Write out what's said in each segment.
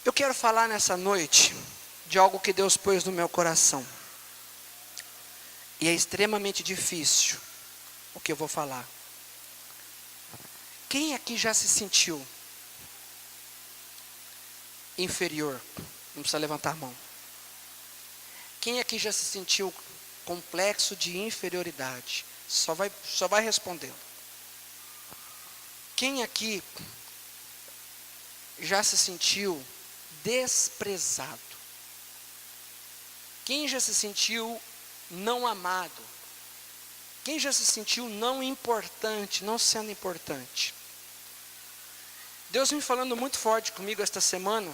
Eu quero falar nessa noite de algo que Deus pôs no meu coração. E é extremamente difícil o que eu vou falar. Quem aqui já se sentiu inferior? Não precisa levantar a mão. Quem aqui já se sentiu complexo de inferioridade? Só vai respondendo. Quem aqui já se sentiu desprezado? Quem já se sentiu não amado? Quem já se sentiu não importante, não sendo importante? Deus vem falando muito forte comigo esta semana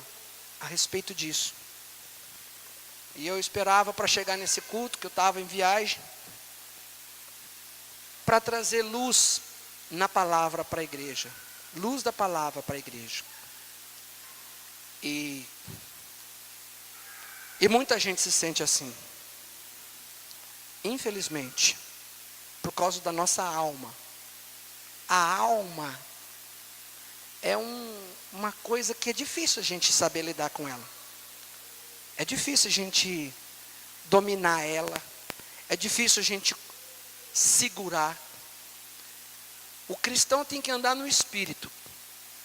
a respeito disso. E eu esperava para chegar nesse culto, que eu estava em viagem, para trazer luz na palavra para a igreja. Luz da palavra para a igreja. E muita gente se sente assim. Infelizmente, por causa da nossa alma. A alma é uma coisa que é difícil a gente saber lidar com ela. É difícil a gente dominar ela. É difícil a gente segurar. O cristão tem que andar no espírito.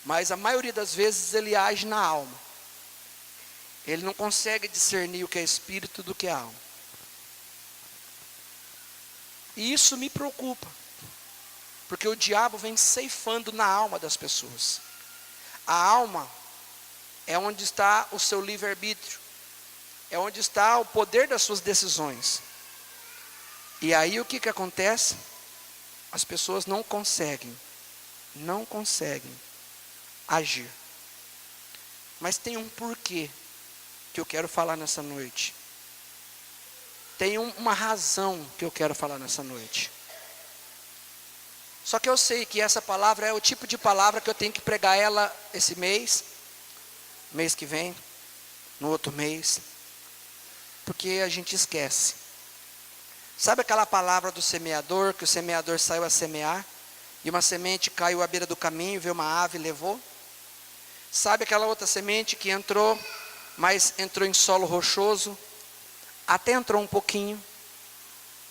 Mas a maioria das vezes ele age na alma. Ele não consegue discernir o que é espírito do que é alma. E isso me preocupa. Porque o diabo vem ceifando na alma das pessoas. A alma é onde está o seu livre-arbítrio. É onde está o poder das suas decisões. E aí o que acontece? As pessoas não conseguem agir. Mas tem um porquê que eu quero falar nessa noite. Tem uma razão que eu quero falar nessa noite. Só que eu sei que essa palavra é o tipo de palavra que eu tenho que pregar ela esse mês que vem, no outro mês, porque a gente esquece. Sabe aquela palavra do semeador, que o semeador saiu a semear, e uma semente caiu à beira do caminho, veio uma ave e levou? Sabe aquela outra semente que entrou, mas entrou em solo rochoso, até entrou um pouquinho,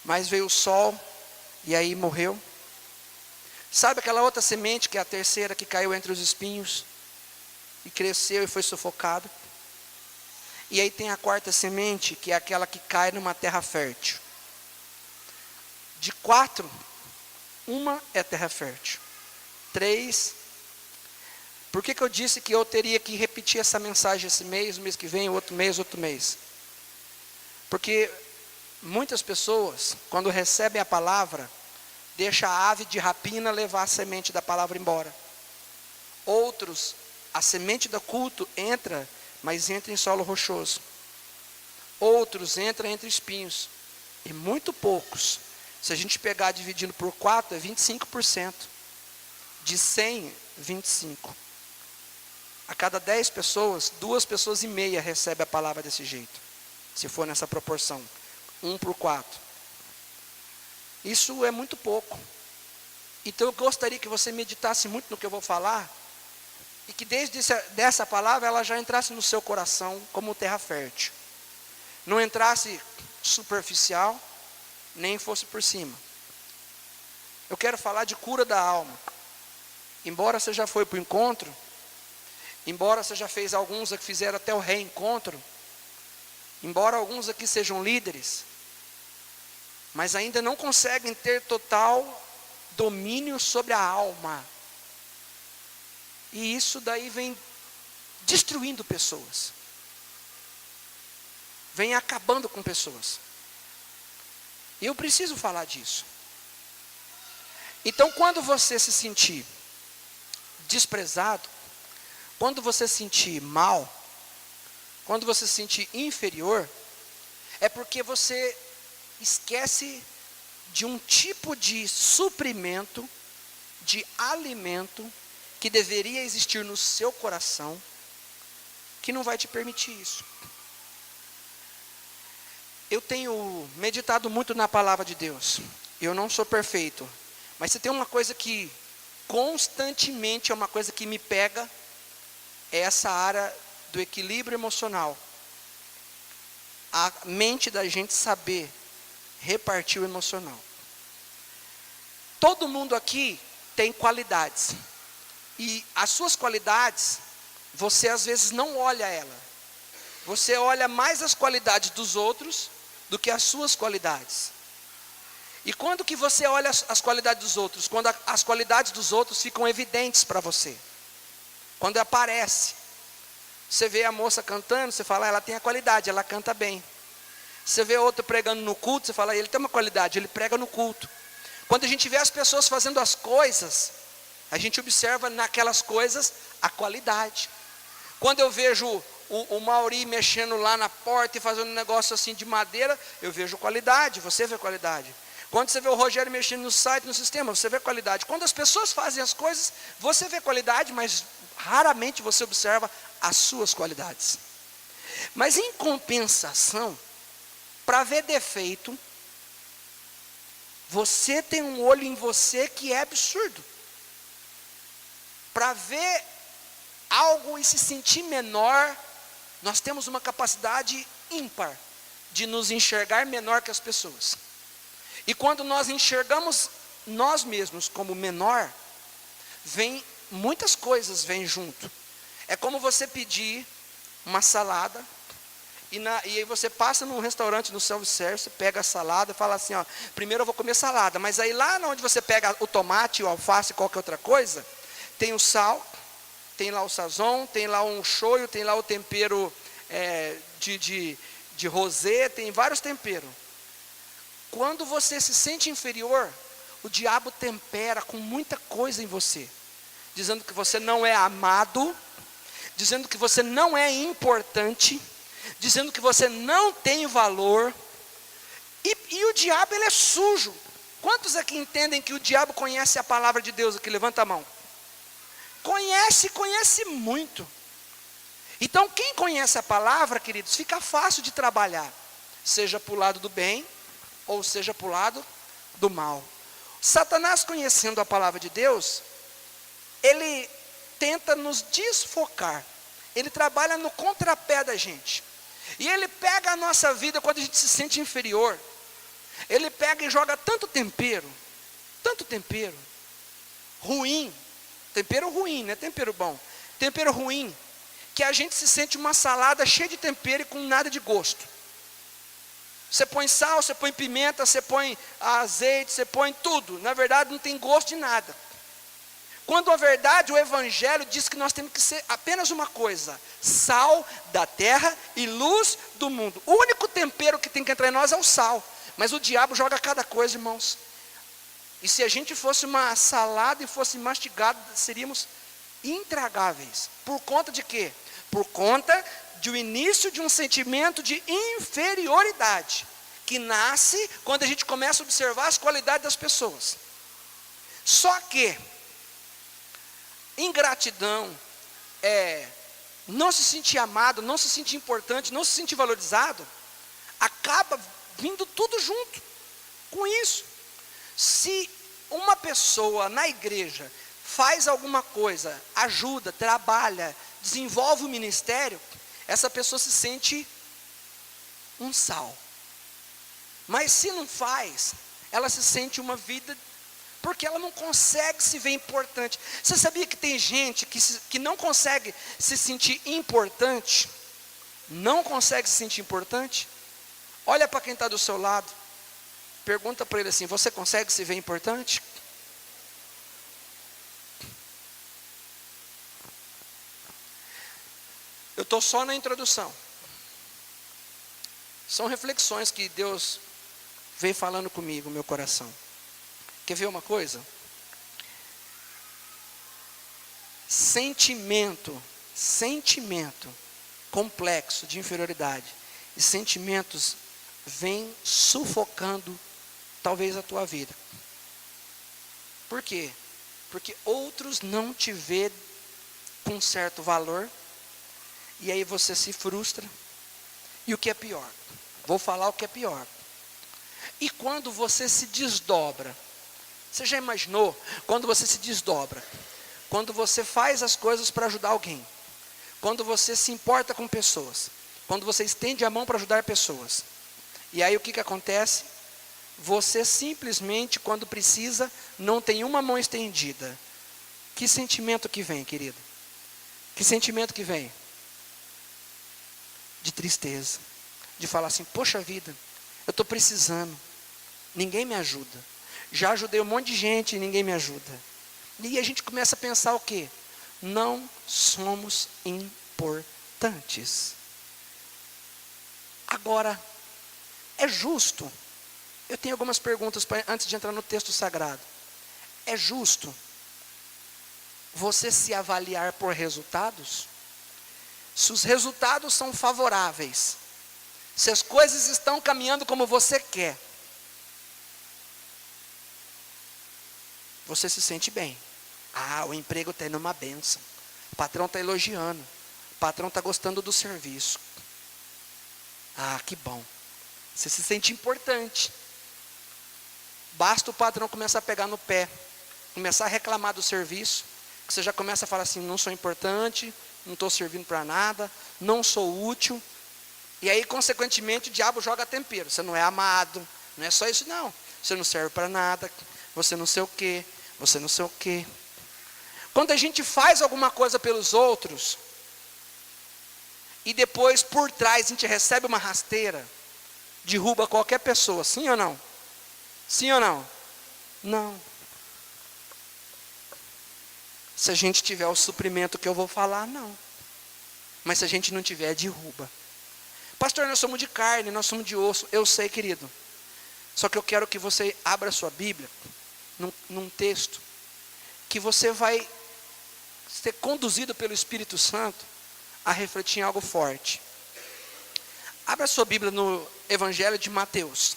mas veio o sol, e aí morreu? Sabe aquela outra semente, que é a terceira, que caiu entre os espinhos, e cresceu e foi sufocada? E aí tem a quarta semente, que é aquela que cai numa terra fértil. De 4, uma é terra fértil. 3, por que eu disse que eu teria que repetir essa mensagem esse mês, o mês que vem, outro mês? Porque muitas pessoas, quando recebem a palavra, deixam a ave de rapina levar a semente da palavra embora. Outros, a semente do culto entra, mas entra em solo rochoso. Outros entram entre espinhos. E muito poucos, se a gente pegar dividindo por 4, é 25%. De 100, 25. A cada 10 pessoas, 2,5 pessoas recebem a palavra desse jeito. Se for nessa proporção. 1 por 4. Isso é muito pouco. Então eu gostaria que você meditasse muito no que eu vou falar. E que desde dessa palavra ela já entrasse no seu coração como terra fértil. Não entrasse superficial, nem fosse por cima. Eu quero falar de cura da alma. Embora você já foi para o encontro, embora você já fez alguns que fizeram até o reencontro, embora alguns aqui sejam líderes, mas ainda não conseguem ter total domínio sobre a alma. E isso daí vem destruindo pessoas. Vem acabando com pessoas. E eu preciso falar disso. Então, quando você se sentir desprezado, quando você se sentir mal, quando você se sentir inferior, é porque você esquece de um tipo de suprimento, de alimento, que deveria existir no seu coração, que não vai te permitir isso. Eu tenho meditado muito na palavra de Deus. Eu não sou perfeito, mas se tem uma coisa que constantemente é uma coisa que me pega, é essa área do equilíbrio emocional, a mente da gente saber repartir o emocional. Todo mundo aqui tem qualidades. E as suas qualidades, você às vezes não olha ela. Você olha mais as qualidades dos outros do que as suas qualidades. E quando que você olha as qualidades dos outros? Quando as qualidades dos outros ficam evidentes para você. Quando aparece. Você vê a moça cantando, você fala, ela tem a qualidade, ela canta bem. Você vê outro pregando no culto, você fala, ele tem uma qualidade, ele prega no culto. Quando a gente vê as pessoas fazendo as coisas, a gente observa naquelas coisas a qualidade. Quando eu vejo o Mauri mexendo lá na porta e fazendo um negócio assim de madeira, eu vejo qualidade, você vê qualidade. Quando você vê o Rogério mexendo no site, no sistema, você vê qualidade. Quando as pessoas fazem as coisas, você vê qualidade, mas raramente você observa as suas qualidades. Mas em compensação, para ver defeito, você tem um olho em você que é absurdo. Para ver algo e se sentir menor, nós temos uma capacidade ímpar de nos enxergar menor que as pessoas. E quando nós enxergamos nós mesmos como menor, muitas coisas vêm junto. É como você pedir uma salada, e aí você passa num restaurante no self-service, pega a salada e fala assim, ó, primeiro eu vou comer salada, mas aí lá onde você pega o tomate, o alface, qualquer outra coisa, tem o sal, tem lá o sazon, tem lá um shoyu, tem lá o tempero de rosé, tem vários temperos. Quando você se sente inferior, o diabo tempera com muita coisa em você, dizendo que você não é amado, dizendo que você não é importante, dizendo que você não tem valor. E o diabo, ele é sujo. Quantos aqui entendem que o diabo conhece a palavra de Deus aqui? Levanta a mão. Conhece muito. Então quem conhece a palavra, queridos, fica fácil de trabalhar, seja para o lado do bem, ou seja para o lado do mal. Satanás, conhecendo a palavra de Deus, ele tenta nos desfocar. Ele trabalha no contrapé da gente. E ele pega a nossa vida quando a gente se sente inferior. Ele pega e joga tanto tempero ruim, tempero ruim, não é tempero bom, tempero ruim, que a gente se sente uma salada cheia de tempero e com nada de gosto. Você põe sal, você põe pimenta, você põe azeite, você põe tudo, na verdade não tem gosto de nada. Quando a verdade, o evangelho diz que nós temos que ser apenas uma coisa: sal da terra e luz do mundo. O único tempero que tem que entrar em nós é o sal. Mas o diabo joga cada coisa, irmãos. E se a gente fosse uma salada e fosse mastigado, seríamos intragáveis. Por conta de quê? Por conta do início de um sentimento de inferioridade, que nasce quando a gente começa a observar as qualidades das pessoas. Só que ingratidão, não se sentir amado, não se sentir importante, não se sentir valorizado, acaba vindo tudo junto com isso. Se uma pessoa na igreja faz alguma coisa, ajuda, trabalha, desenvolve o ministério, essa pessoa se sente um sal. Mas se não faz, ela se sente uma vida, porque ela não consegue se ver importante. Você sabia que tem gente que não consegue se sentir importante? Não consegue se sentir importante? Olha para quem está do seu lado, pergunta para ele assim: você consegue se ver importante? Eu estou só na introdução. São reflexões que Deus vem falando comigo, meu coração. Quer ver uma coisa? Sentimento complexo de inferioridade e sentimentos vêm sufocando talvez a tua vida. Por quê? Porque outros não te vê com certo valor, e aí você se frustra. E o que é pior? Vou falar o que é pior. E quando você se desdobra, você já imaginou quando você se desdobra? Quando você faz as coisas para ajudar alguém, quando você se importa com pessoas, quando você estende a mão para ajudar pessoas. E aí o que acontece? Você simplesmente, quando precisa, não tem uma mão estendida. Que sentimento que vem, querido? Que sentimento que vem? De tristeza. De falar assim, poxa vida, eu estou precisando. Ninguém me ajuda. Já ajudei um monte de gente e ninguém me ajuda. E a gente começa a pensar o quê? Não somos importantes. Agora, é justo? Eu tenho algumas perguntas antes de entrar no texto sagrado. É justo você se avaliar por resultados? Se os resultados são favoráveis, se as coisas estão caminhando como você quer, você se sente bem. Ah, o emprego está indo uma bênção. O patrão está elogiando. O patrão está gostando do serviço. Ah, que bom. Você se sente importante. Basta o patrão começar a pegar no pé, começar a reclamar do serviço, que você já começa a falar assim, não sou importante, não estou servindo para nada, não sou útil. E aí, consequentemente, o diabo joga tempero. Você não é amado, não é só isso não. Você não serve para nada, você não sei o quê, você não sei o quê. Quando a gente faz alguma coisa pelos outros, e depois por trás a gente recebe uma rasteira, derruba qualquer pessoa, sim ou não? Sim ou não? Não. Se a gente tiver o suprimento que eu vou falar, não. Mas se a gente não tiver, derruba. Pastor, nós somos de carne, nós somos de osso. Eu sei, querido. Só que eu quero que você abra a sua Bíblia, num texto, que você vai ser conduzido pelo Espírito Santo a refletir em algo forte. Abra a sua Bíblia no Evangelho de Mateus.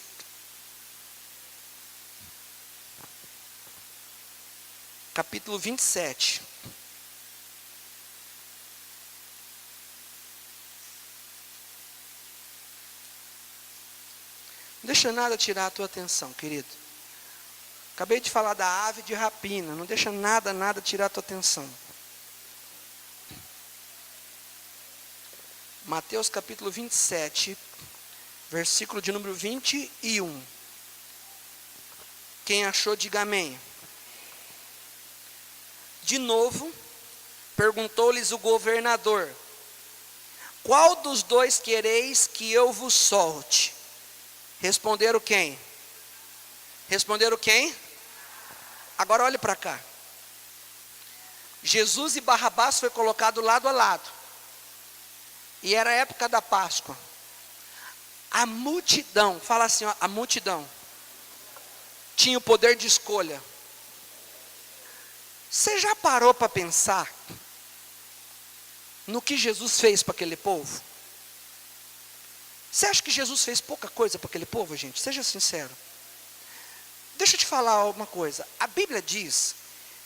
Capítulo 27. Não deixa nada tirar a tua atenção, querido. Acabei de falar da ave de rapina. Não deixa nada tirar a tua atenção. Mateus capítulo 27, versículo de número 21. Quem achou, diga amém. De novo, perguntou-lhes o governador: qual dos dois quereis que eu vos solte? Responderam quem? Responderam quem? Agora olhe para cá. Jesus e Barrabás foi colocado lado a lado. E era a época da Páscoa. A multidão, fala assim, ó, a multidão tinha o poder de escolha. Você já parou para pensar no que Jesus fez para aquele povo? Você acha que Jesus fez pouca coisa para aquele povo, gente? Seja sincero. Deixa eu te falar uma coisa. A Bíblia diz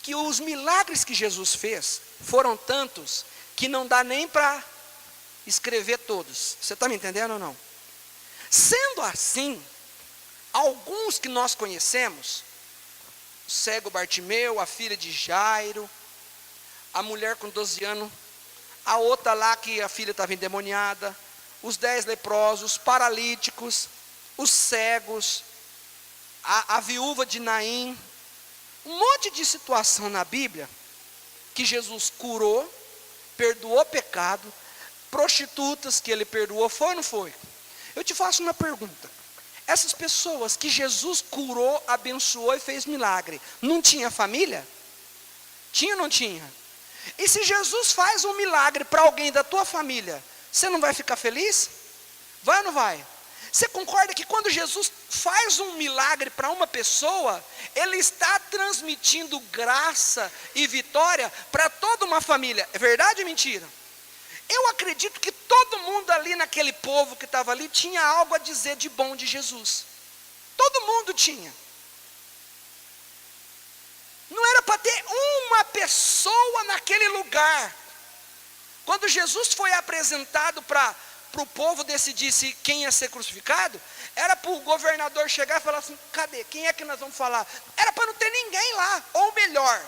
que os milagres que Jesus fez foram tantos que não dá nem para escrever todos. Você está me entendendo ou não? Sendo assim, alguns que nós conhecemos, o cego Bartimeu, a filha de Jairo, a mulher com 12 anos, a outra lá que a filha estava endemoniada, os 10 leprosos, os paralíticos, os cegos, a viúva de Naim, um monte de situação na Bíblia, que Jesus curou, perdoou pecado, prostitutas que ele perdoou, foi ou não foi? Eu te faço uma pergunta. Essas pessoas que Jesus curou, abençoou e fez milagre, não tinha família? Tinha ou não tinha? E se Jesus faz um milagre para alguém da tua família, você não vai ficar feliz? Vai ou não vai? Você concorda que quando Jesus faz um milagre para uma pessoa, ele está transmitindo graça e vitória para toda uma família? É verdade ou mentira? Eu acredito que todo mundo ali naquele povo que estava ali tinha algo a dizer de bom de Jesus. Todo mundo tinha. Não era para ter uma pessoa naquele lugar. Quando Jesus foi apresentado para o povo decidir se quem ia ser crucificado, era para o governador chegar e falar assim, cadê? Quem é que nós vamos falar? Era para não ter ninguém lá, ou melhor,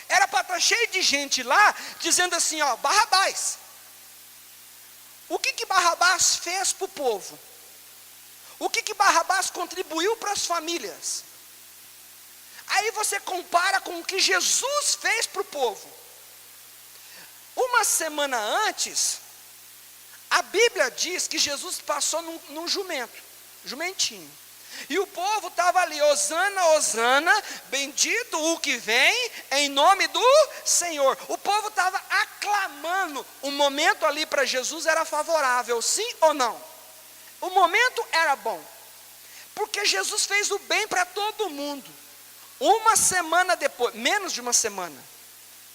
era para estar cheio de gente lá, dizendo assim, ó, Barrabás. O que Barrabás fez para o povo? O que Barrabás contribuiu para as famílias? Aí você compara com o que Jesus fez para o povo. Uma semana antes, a Bíblia diz que Jesus passou num jumentinho. E o povo estava ali, hosana, hosana, bendito o que vem em nome do Senhor. O povo estava aclamando. O momento ali para Jesus era favorável, sim ou não? O momento era bom, porque Jesus fez o bem para todo mundo. Uma semana depois, menos de uma semana,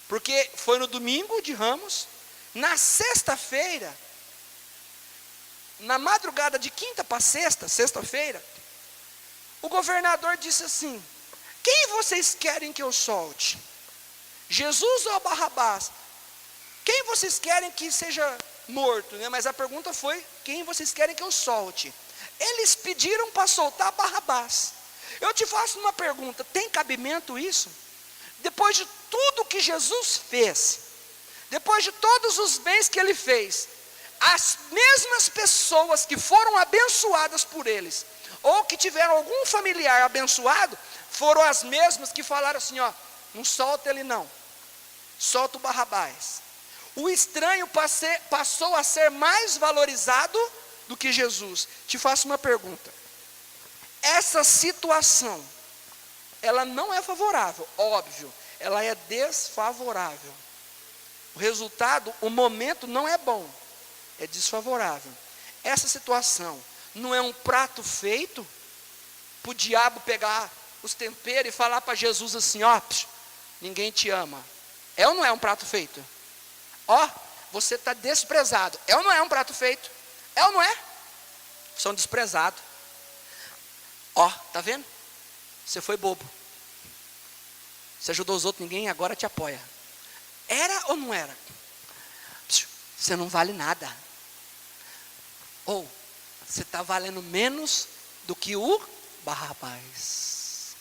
porque foi no domingo de Ramos, na sexta-feira, na madrugada de quinta para sexta-feira, o governador disse assim: quem vocês querem que eu solte? Jesus ou Barrabás? Quem vocês querem que seja morto, né? Mas a pergunta foi: quem vocês querem que eu solte? Eles pediram para soltar Barrabás. Eu te faço uma pergunta: tem cabimento isso? Depois de tudo que Jesus fez, depois de todos os bens que ele fez, as mesmas pessoas que foram abençoadas por eles, ou que tiveram algum familiar abençoado, foram as mesmas que falaram assim: ó, não solta ele não, solta o Barrabás. O estranho passou a ser mais valorizado do que Jesus. Te faço uma pergunta: essa situação, ela não é favorável, óbvio, ela é desfavorável. O resultado, o momento não é bom, é desfavorável. Essa situação não é um prato feito para o diabo pegar os temperos e falar para Jesus assim: ó, ninguém te ama. É ou não é um prato feito? Ó, você está desprezado. É ou não é um prato feito? É ou não é? São desprezados. Ó, tá vendo? Você foi bobo. Você ajudou os outros, ninguém agora te apoia. Era ou não era? Você não vale nada. Ou você está valendo menos do que o Barrabás.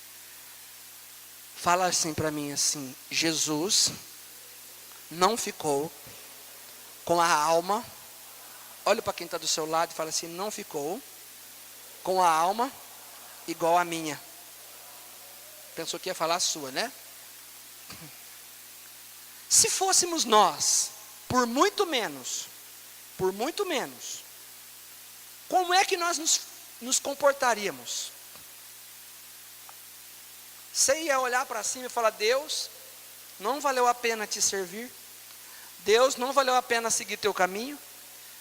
Fala assim para mim assim: Jesus não ficou com a alma. Olha para quem está do seu lado e fala assim: não ficou com a alma igual a minha. Pensou que ia falar a sua, né? Se fôssemos nós, por muito menos, como é que nós nos comportaríamos? Você ia olhar para cima e falar: Deus, não valeu a pena te servir. Deus, não valeu a pena seguir teu caminho.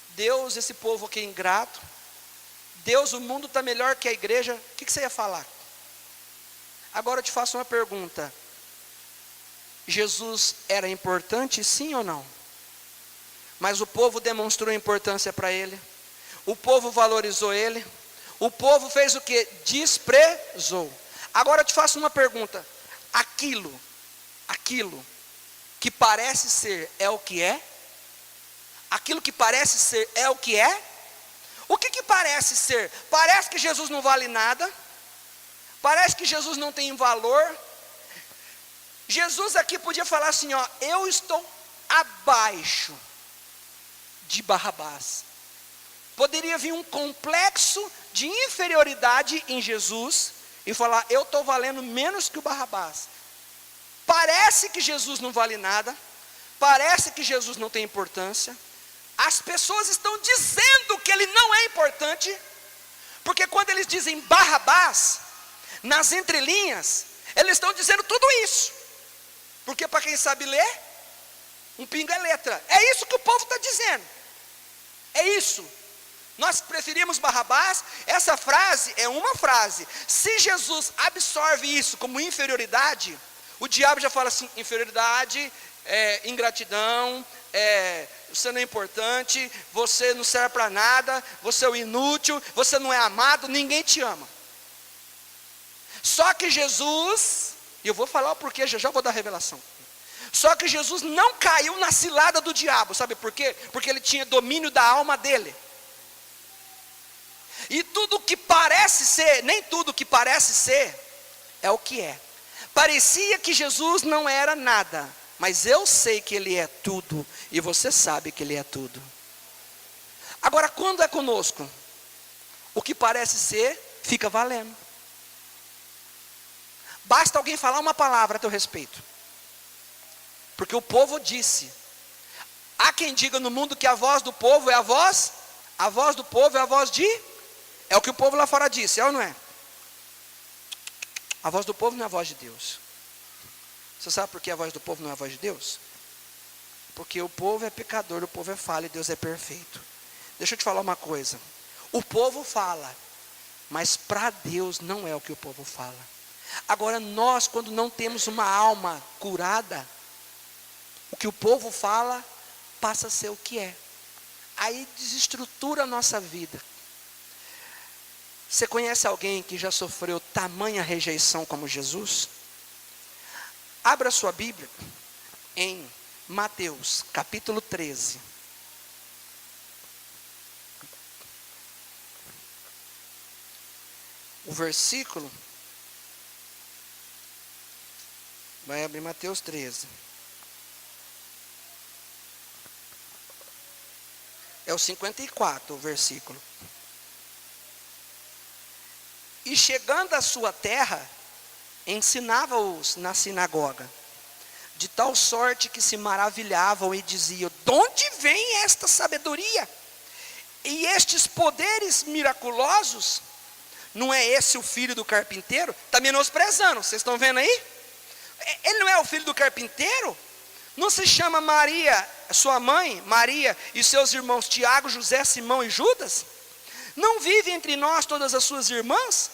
Deus, esse povo aqui é ingrato. Deus, o mundo está melhor que a igreja. O que você ia falar? Agora eu te faço uma pergunta: Jesus era importante, sim ou não? Mas o povo demonstrou importância para ele. O povo valorizou ele. O povo fez o que? Desprezou. Agora eu te faço uma pergunta: aquilo que parece ser é o que é? Aquilo que parece ser é o que é? O que parece ser? Parece que Jesus não vale nada. Parece que Jesus não tem valor. Jesus aqui podia falar assim: ó, eu estou abaixo de Barrabás. Poderia vir um complexo de inferioridade em Jesus e falar: eu estou valendo menos que o Barrabás. Parece que Jesus não vale nada. Parece que Jesus não tem importância. As pessoas estão dizendo que ele não é importante, porque quando eles dizem Barrabás, nas entrelinhas, eles estão dizendo tudo isso. Porque para quem sabe ler, um pingo é letra. É isso que o povo está dizendo. É isso. Nós preferimos Barrabás. Essa frase é uma frase. Se Jesus absorve isso como inferioridade, o diabo já fala assim: inferioridade, ingratidão, você não é importante, você não serve para nada, você é o inútil, você não é amado, ninguém te ama. Só que Jesus, e eu vou falar o porquê, já vou dar a revelação. Só que Jesus não caiu na cilada do diabo, sabe por quê? Porque ele tinha domínio da alma dele. E tudo que parece ser, nem tudo que parece ser, é o que é. Parecia que Jesus não era nada, mas eu sei que ele é tudo, e você sabe que ele é tudo. Agora, quando é conosco, o que parece ser, fica valendo. Basta alguém falar uma palavra a teu respeito. Porque o povo disse. Há quem diga no mundo que a voz do povo é a voz do povo é a voz de, é o que o povo lá fora disse, é ou não é? A voz do povo não é a voz de Deus. Você sabe por que a voz do povo não é a voz de Deus? Porque o povo é pecador, o povo é falho e Deus é perfeito. Deixa eu te falar uma coisa. O povo fala, mas para Deus não é o que o povo fala. Agora nós, quando não temos uma alma curada, o que o povo fala passa a ser o que é. Aí desestrutura a nossa vida. Você conhece alguém que já sofreu tamanha rejeição como Jesus? Abra sua Bíblia em Mateus, capítulo 13. O versículo, vai abrir Mateus 13. É o 54, o versículo. E chegando à sua terra, ensinava-os na sinagoga, de tal sorte que se maravilhavam e diziam: de onde vem esta sabedoria? E estes poderes miraculosos? Não é esse o filho do carpinteiro? Está menosprezando, vocês estão vendo aí? Ele não é o filho do carpinteiro? Não se chama Maria, sua mãe, Maria, e seus irmãos Tiago, José, Simão e Judas? Não vive entre nós todas as suas irmãs?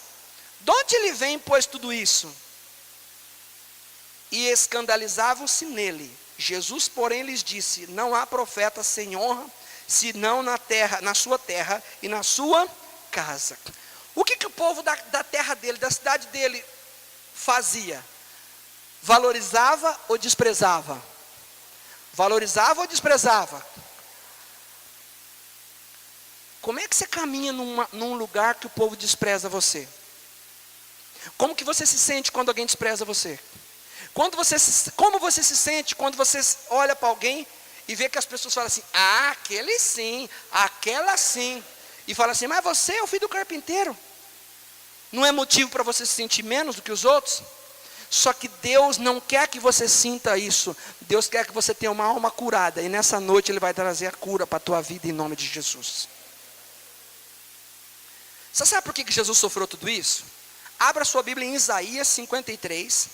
De onde lhe vem, pois, tudo isso? E escandalizavam-se nele. Jesus, porém, lhes disse: não há profeta sem honra, senão na terra, na sua terra e na sua casa. O que o povo da terra dele, da cidade dele, fazia? Valorizava ou desprezava? Valorizava ou desprezava? Como é que você caminha num lugar que o povo despreza você? Como que você se sente quando alguém despreza você? Como você se sente quando você olha para alguém e vê que as pessoas falam assim: ah, aquele sim, aquela sim. E fala assim: mas você é o filho do carpinteiro. Não é motivo para você se sentir menos do que os outros? Só que Deus não quer que você sinta isso. Deus quer que você tenha uma alma curada. E nessa noite Ele vai trazer a cura para a tua vida em nome de Jesus. Você sabe por que Jesus sofreu tudo isso? Abra sua Bíblia em Isaías 53.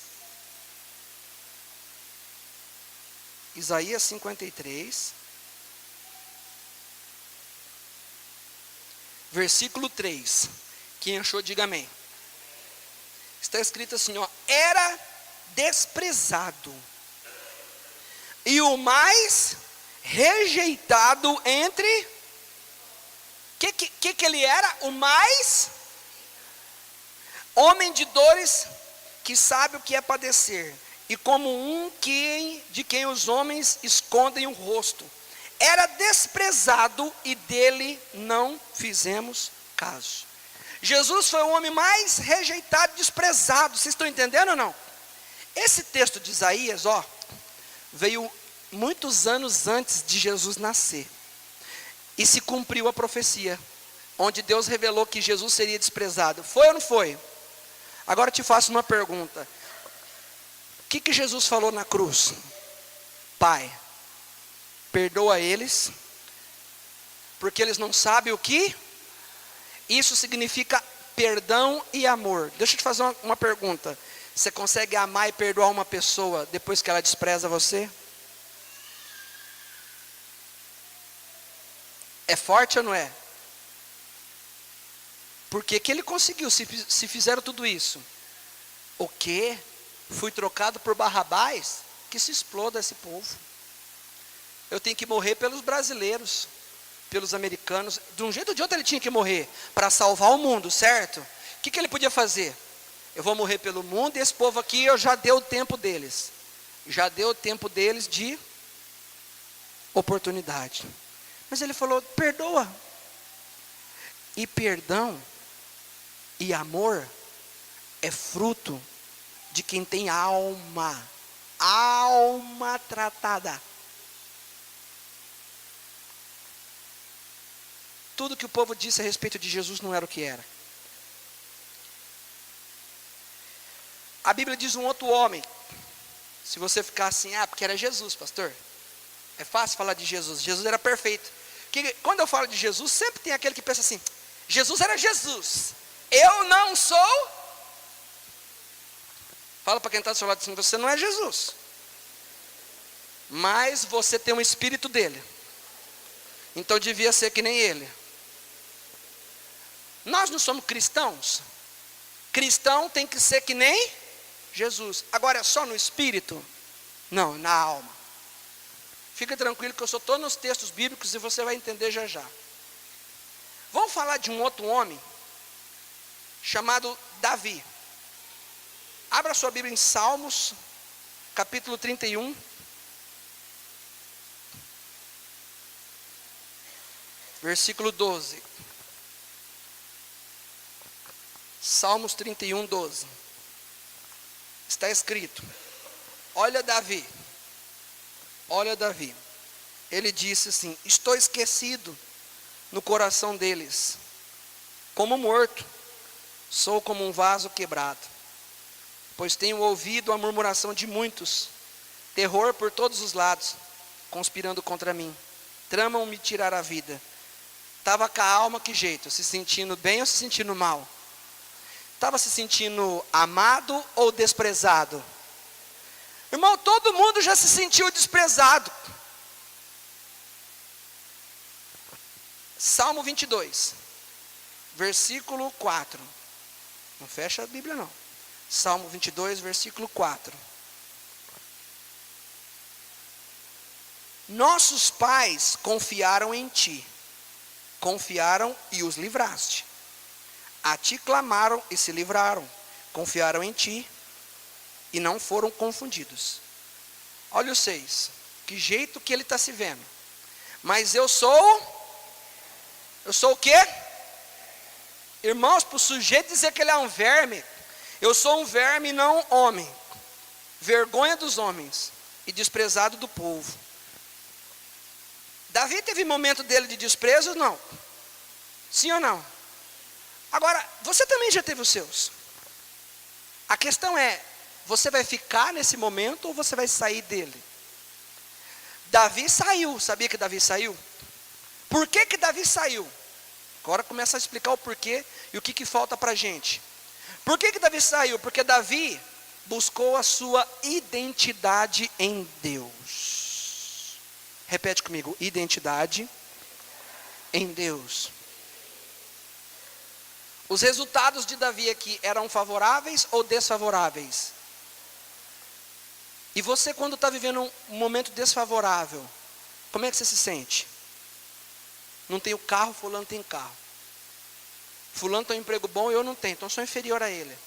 Isaías 53. Versículo 3. Quem achou, diga amém. Está escrito assim, ó: era desprezado e o mais rejeitado entre... que ele era? O mais homem de dores, que sabe o que é padecer, e como de quem os homens escondem o rosto. Era desprezado e dele não fizemos caso. Jesus foi o homem mais rejeitado e desprezado. Vocês estão entendendo ou não? Esse texto de Isaías, veio muitos anos antes de Jesus nascer. E se cumpriu a profecia, onde Deus revelou que Jesus seria desprezado. Foi ou não foi? Agora eu te faço uma pergunta. O que Jesus falou na cruz? Pai, perdoa eles, porque eles não sabem o que... Isso significa perdão e amor. Deixa eu te fazer uma pergunta. Você consegue amar e perdoar uma pessoa depois que ela despreza você? É forte ou não é? Por que ele conseguiu, se fizeram tudo isso? O quê? Fui trocado por Barrabás? Que se exploda esse povo. Eu tenho que morrer pelos brasileiros, pelos americanos. De um jeito ou de outro ele tinha que morrer para salvar o mundo, certo? O que ele podia fazer? Eu vou morrer pelo mundo e esse povo aqui, eu já dei o tempo deles. Já deu o tempo deles de oportunidade. Mas ele falou: perdoa. E perdão e amor é fruto de quem tem alma tratada. tudo que o povo disse a respeito de Jesus não era o que era. A Bíblia diz um outro homem. Se você ficar assim, porque era Jesus, pastor. É fácil falar de Jesus. Jesus era perfeito. Quando eu falo de Jesus, sempre tem aquele que pensa assim: Jesus era Jesus. Eu não sou. Fala para quem está do seu lado assim: você não é Jesus. Mas você tem um espírito dele. Então devia ser que nem ele. Nós não somos cristãos. Cristão tem que ser que nem Jesus. Agora é só no espírito? Não, na alma. Fica tranquilo que eu só estou nos textos bíblicos e você vai entender já já. Vamos falar de um outro homem chamado Davi. Abra sua Bíblia em Salmos, capítulo 31. Versículo 12. Salmos 31, 12. Está escrito: olha Davi. Ele disse assim: estou esquecido no coração deles, como morto, sou como um vaso quebrado, pois tenho ouvido a murmuração de muitos, terror por todos os lados, conspirando contra mim, tramam me tirar a vida. Estava com a alma que jeito? Se sentindo bem ou se sentindo mal? Estava se sentindo amado ou desprezado? Irmão, todo mundo já se sentiu desprezado. Salmo 22, versículo 4. Não fecha a Bíblia não. Salmo 22, versículo 4. Nossos pais confiaram em ti. Confiaram e os livraste. A ti clamaram e se livraram. Confiaram em ti e não foram confundidos. Olha o 6. Que jeito que ele está se vendo. Mas eu sou o quê? Irmãos, para o sujeito dizer que ele é um verme, eu sou um verme e não homem. Vergonha dos homens e desprezado do povo. Davi teve momento dele de desprezo? Não. Sim ou não? Agora, você também já teve os seus. A questão é, você vai ficar nesse momento ou você vai sair dele? Davi saiu. Sabia que Davi saiu? Por que que Davi saiu? Agora começa a explicar o porquê e o que falta para a gente. Por que que Davi saiu? Porque Davi buscou a sua identidade em Deus. Repete comigo: identidade em Deus. Os resultados de Davi aqui eram favoráveis ou desfavoráveis? E você, quando está vivendo um momento desfavorável, como é que você se sente? Não tenho carro, fulano tem carro. Fulano tem um emprego bom e eu não tenho, então sou inferior a ele.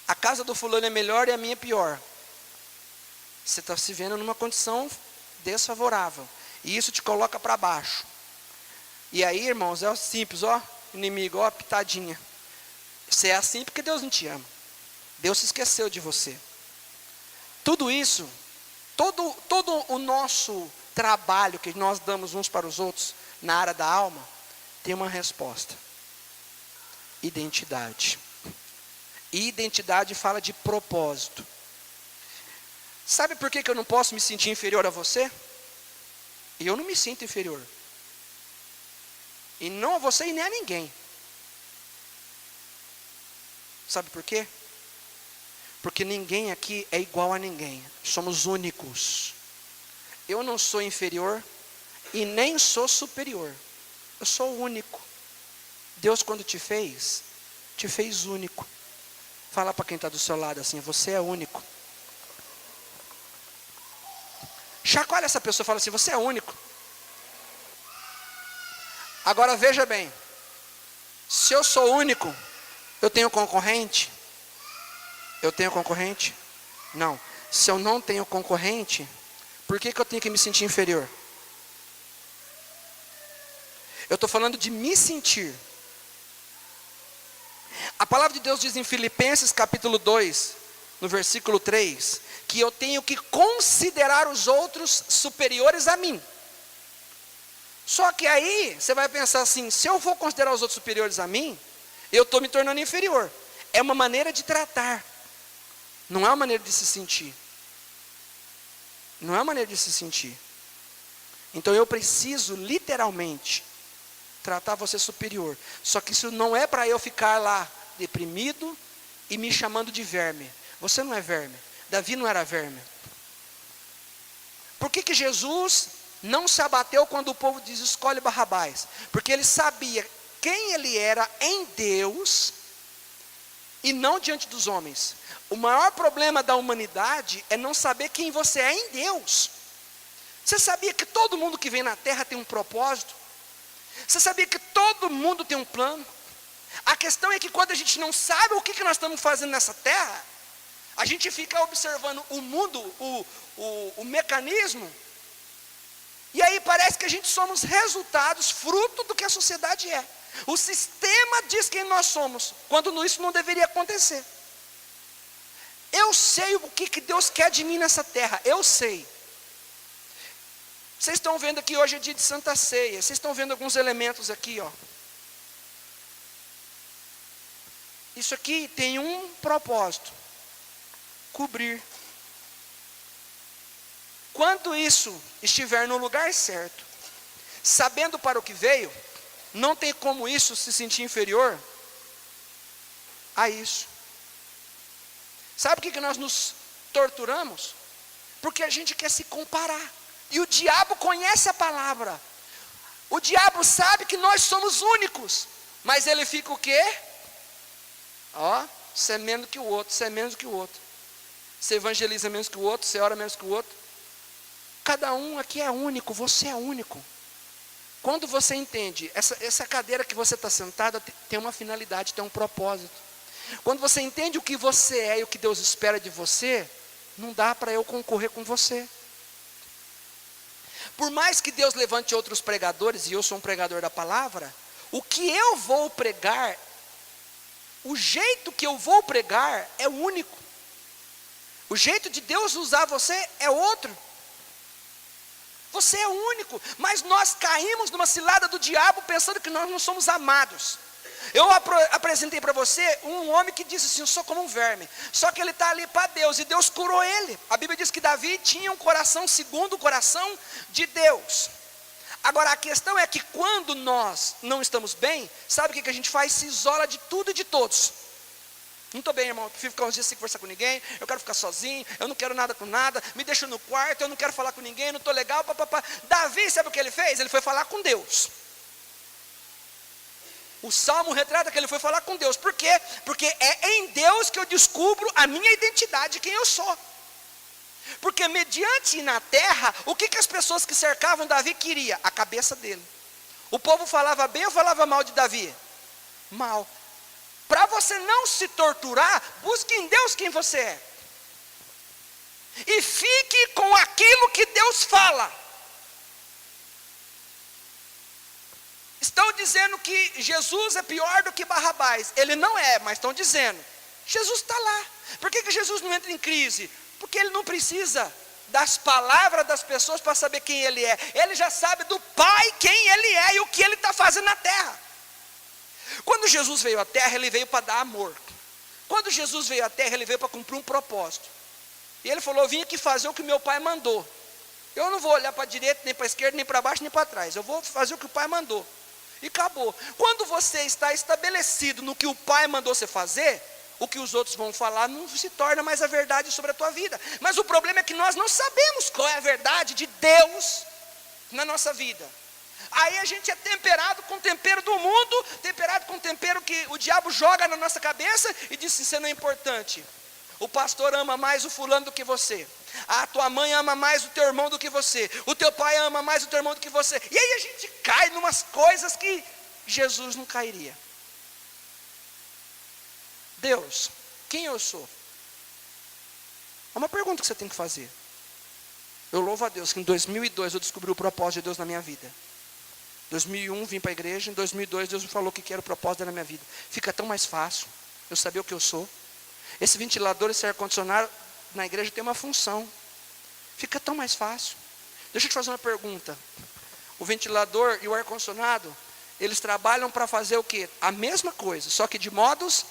A casa do fulano é melhor e a minha é pior. Você está se vendo numa condição desfavorável. E isso te coloca para baixo. E aí, irmãos, é simples, inimigo, pitadinha. Você é assim porque Deus não te ama. Deus se esqueceu de você. Tudo isso, todo o nosso trabalho que nós damos uns para os outros na área da alma, tem uma resposta: identidade. E identidade fala de propósito. Sabe por que eu não posso me sentir inferior a você? E eu não me sinto inferior. E não a você e nem a ninguém. Sabe por quê? Porque ninguém aqui é igual a ninguém. Somos únicos. Eu não sou inferior e nem sou superior. Eu sou único. Deus, quando te fez único. Fala para quem está do seu lado assim: você é único. Chacoalha essa pessoa e fala assim: você é único. Agora veja bem, se eu sou único, eu tenho concorrente? Eu tenho concorrente? Não. Se eu não tenho concorrente, por que eu tenho que me sentir inferior? Eu estou falando de me sentir. A palavra de Deus diz em Filipenses capítulo 2, no versículo 3, que eu tenho que considerar os outros superiores a mim. Só que aí, você vai pensar assim, se eu for considerar os outros superiores a mim, eu estou me tornando inferior. É uma maneira de tratar, não é uma maneira de se sentir. Não é uma maneira de se sentir. Então eu preciso, literalmente, tratar você superior. Só que isso não é para eu ficar lá, deprimido, e me chamando de verme. Você não é verme. Davi não era verme. Por que Jesus não se abateu quando o povo diz, escolhe Barrabás? Porque ele sabia quem ele era em Deus, e não diante dos homens. O maior problema da humanidade é não saber quem você é em Deus. Você sabia que todo mundo que vem na terra tem um propósito? Você sabia que todo mundo tem um plano? A questão é que quando a gente não sabe o que nós estamos fazendo nessa terra, a gente fica observando o mundo, o mecanismo, e aí parece que a gente somos resultados, fruto do que a sociedade é. O sistema diz quem nós somos, quando isso não deveria acontecer. Eu sei o que Deus quer de mim nessa terra, eu sei. Vocês estão vendo aqui, hoje é dia de Santa Ceia, vocês estão vendo alguns elementos aqui, ó. Isso aqui tem um propósito: cobrir. Quando isso estiver no lugar certo, sabendo para o que veio, não tem como isso se sentir inferior a isso. Sabe por que nós nos torturamos? Porque a gente quer se comparar. E o diabo conhece a palavra. O diabo sabe que nós somos únicos. Mas ele fica o quê? Ó, você é menos que o outro, você é menos que o outro. Você evangeliza menos que o outro, você ora menos que o outro. Cada um aqui é único, você é único. Quando você entende, essa cadeira que você está sentada tem uma finalidade, tem um propósito. Quando você entende o que você é e o que Deus espera de você, não dá para eu concorrer com você. Por mais que Deus levante outros pregadores, e eu sou um pregador da palavra, o que eu vou pregar, o jeito que eu vou pregar é único. O jeito de Deus usar você é outro. Você é único, mas nós caímos numa cilada do diabo pensando que nós não somos amados. Eu apresentei para você um homem que disse assim, eu sou como um verme. Só que ele está ali para Deus, e Deus curou ele. A Bíblia diz que Davi tinha um coração segundo o coração de Deus. Agora a questão é que quando nós não estamos bem, sabe o que a gente faz? Se isola de tudo e de todos. Não estou bem, irmão, eu prefiro ficar uns dias sem conversar com ninguém, eu quero ficar sozinho, eu não quero nada com nada, me deixa no quarto, eu não quero falar com ninguém, não estou legal, papapá. Davi, sabe o que ele fez? Ele foi falar com Deus. O Salmo retrata que ele foi falar com Deus. Por quê? Porque é em Deus que eu descubro a minha identidade, quem eu sou. Porque mediante na terra, o que as pessoas que cercavam Davi queriam? A cabeça dele. O povo falava bem ou falava mal de Davi? Mal. Para você não se torturar, busque em Deus quem você é. E fique com aquilo que Deus fala. Estão dizendo que Jesus é pior do que Barrabás. Ele não é, mas estão dizendo. Jesus está lá. Por que Jesus não entra em crise? Porque ele não precisa das palavras das pessoas para saber quem ele é. Ele já sabe do Pai quem ele é e o que ele está fazendo na terra. Quando Jesus veio à terra, ele veio para dar amor. Quando Jesus veio à terra, ele veio para cumprir um propósito. E ele falou, eu vim aqui fazer o que meu Pai mandou. Eu não vou olhar para a direita, nem para a esquerda, nem para baixo, nem para trás. Eu vou fazer o que o Pai mandou. E acabou. Quando você está estabelecido no que o Pai mandou você fazer, o que os outros vão falar não se torna mais a verdade sobre a tua vida. Mas o problema é que nós não sabemos qual é a verdade de Deus na nossa vida. Aí a gente é temperado com o tempero do mundo, temperado com o tempero que o diabo joga na nossa cabeça e diz assim, você não é importante. O pastor ama mais o fulano do que você. A tua mãe ama mais o teu irmão do que você. O teu pai ama mais o teu irmão do que você. E aí a gente cai em umas coisas que Jesus não cairia. Deus, quem eu sou? É uma pergunta que você tem que fazer. Eu louvo a Deus que em 2002 eu descobri o propósito de Deus na minha vida. Em 2001 vim para a igreja, em 2002 Deus me falou que era o propósito na minha vida. Fica tão mais fácil eu saber o que eu sou. Esse ventilador, esse ar-condicionado na igreja tem uma função. Fica tão mais fácil. Deixa eu te fazer uma pergunta. o ventilador e o ar-condicionado, eles trabalham para fazer o quê? A mesma coisa, só que de modos.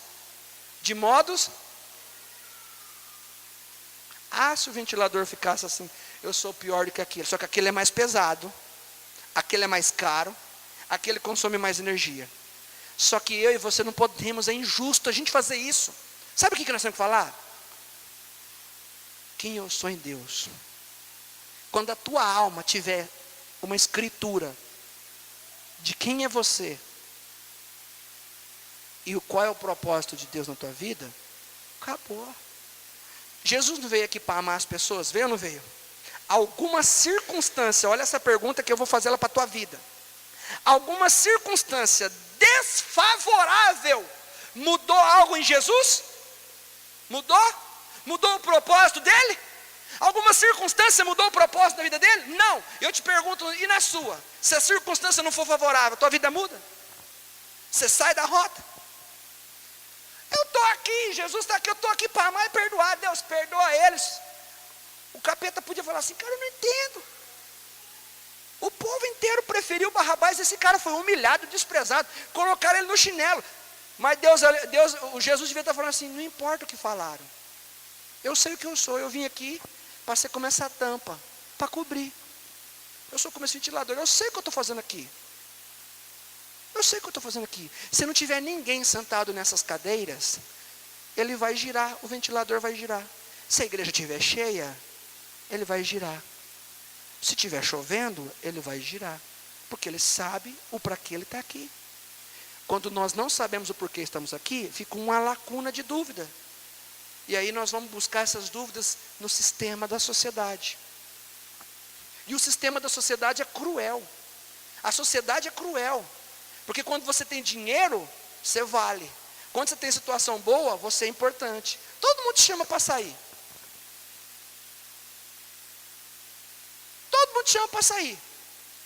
Se o ventilador ficasse assim, eu sou pior do que aquele, só que aquele é mais pesado, aquele é mais caro, aquele consome mais energia. Só que eu e você não podemos, é injusto a gente fazer isso. Sabe o que nós temos que falar? Quem eu sou em Deus. Quando a tua alma tiver uma escritura de quem é você e qual é o propósito de Deus na tua vida, acabou. Jesus não veio aqui para amar as pessoas, veio ou não veio? Alguma circunstância, olha essa pergunta que eu vou fazer ela para a tua vida. Alguma circunstância desfavorável mudou algo em Jesus? Mudou? Mudou o propósito dele? Alguma circunstância mudou o propósito da vida dele? Não. Eu te pergunto, e na sua? Se a circunstância não for favorável, tua vida muda? Você sai da rota? Eu estou aqui, Jesus está aqui, eu estou aqui para amar e perdoar. Deus, perdoa eles. O capeta podia falar assim, cara, eu não entendo. O povo inteiro preferiu Barrabás, esse cara foi humilhado, desprezado, colocaram ele no chinelo. Mas Jesus devia estar falando assim, não importa o que falaram. Eu sei o que eu sou, eu vim aqui para ser como essa tampa, para cobrir. Eu sou como esse ventilador, eu sei o que eu estou fazendo aqui. Eu sei o que eu estou fazendo aqui. Se não tiver ninguém sentado nessas cadeiras, ele vai girar, o ventilador vai girar. Se a igreja estiver cheia, ele vai girar. Se estiver chovendo, ele vai girar. Porque ele sabe o para que ele está aqui. Quando nós não sabemos o porquê estamos aqui, fica uma lacuna de dúvida. E aí nós vamos buscar essas dúvidas no sistema da sociedade. E o sistema da sociedade é cruel. A sociedade é cruel. Porque quando você tem dinheiro, você vale. Quando você tem situação boa, você é importante. Todo mundo te chama para sair. Todo mundo te chama para sair.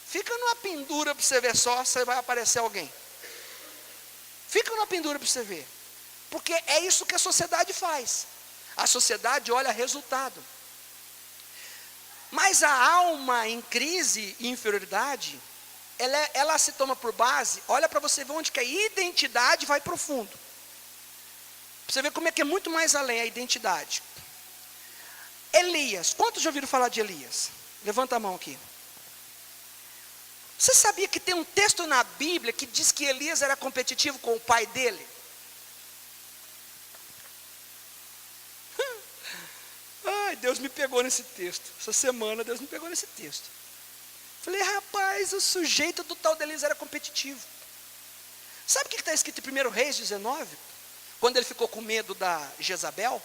Fica numa pendura para você ver só, se vai aparecer alguém. Fica numa pendura para você ver. Porque é isso que a sociedade faz. A sociedade olha resultado. Mas a alma em crise e inferioridade, ela se toma por base, olha para você ver onde que a identidade vai profundo. Para você ver como é que é muito mais além a identidade. Elias, quantos já ouviram falar de Elias? Levanta a mão aqui. Você sabia que tem um texto na Bíblia que diz que Elias era competitivo com o pai dele? Ai, Deus me pegou nesse texto. Essa semana Deus me pegou nesse texto. Falei, rapaz, o sujeito do tal de Elias era competitivo. Sabe o que está escrito em 1 Reis 19? Quando ele ficou com medo da Jezabel?